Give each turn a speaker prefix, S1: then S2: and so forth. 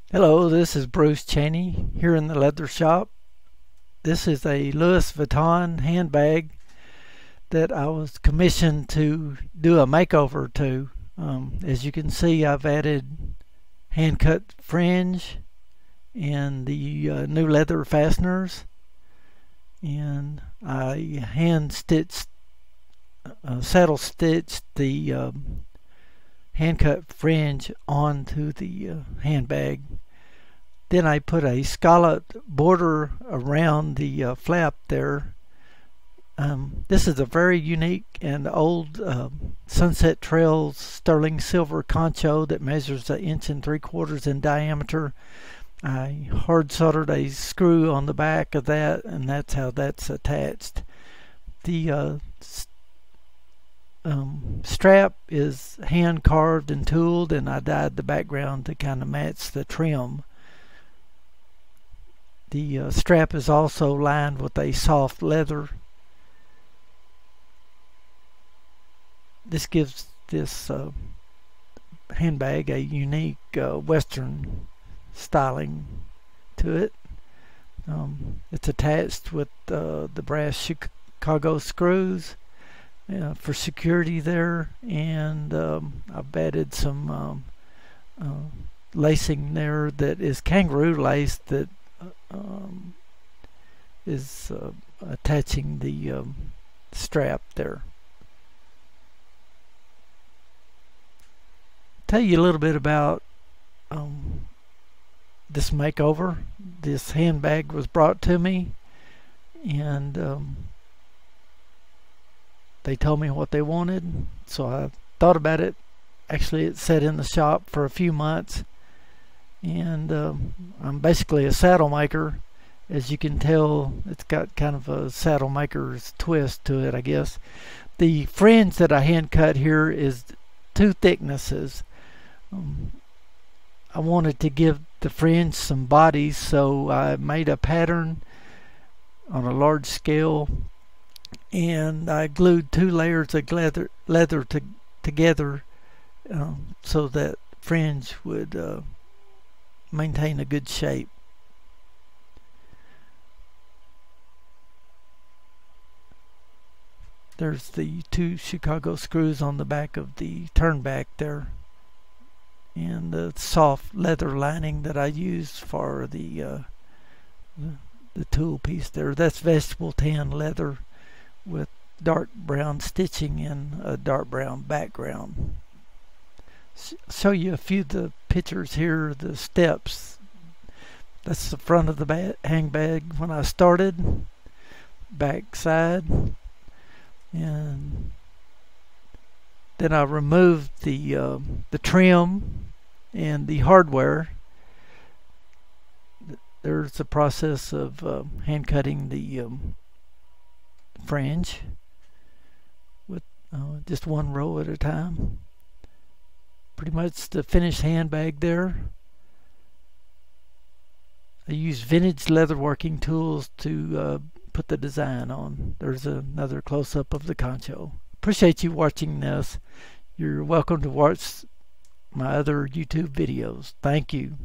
S1: Hello, this is Bruce Cheaney here in the leather shop. This is a Louis Vuitton handbag that I was commissioned to do a makeover to. As you can see, I've added hand cut fringe and the new leather fasteners, and I hand stitched, saddle stitched the hand cut fringe onto the handbag. Then I put a scalloped border around the flap there. This is a very unique and old Sunset Trails sterling silver concho that measures 1 3/4 in diameter. I hard soldered a screw on the back of that, and that's how that's attached. The strap is hand carved and tooled, and I dyed the background to kind of match the trim. The strap is also lined with a soft leather. This gives this handbag a unique Western styling to it. It's attached with the brass Chicago screws for security there, and I've added some lacing there that is Kangaroo lace that is attaching the strap there. Tell you a little bit about this makeover. This handbag was brought to me, and they told me what they wanted, so I thought about it. Actually, it sat in the shop for a few months, and I'm basically a saddle maker. As you can tell, it's got kind of a saddle maker's twist to it, I guess. The fringe that I hand cut here is 2 thicknesses. I wanted to give the fringe some body, so I made a pattern on a large scale, and I glued 2 layers of leather together so that fringe would maintain a good shape. There's the 2 Chicago screws on the back of the turnback there, and the soft leather lining that I used for the tool piece there. That's vegetable tan leather with dark brown stitching and a dark brown background. Show you a few of the pictures here. The steps, that's the front of the handbag when I started, back side, and then I removed the trim and the hardware. There's a process of hand cutting the fringe with just 1 row at a time. Pretty much the finished handbag there. I use vintage leather working tools to put the design on. There's another close-up of the concho. Appreciate you watching this. You're welcome to watch my other YouTube videos. Thank you.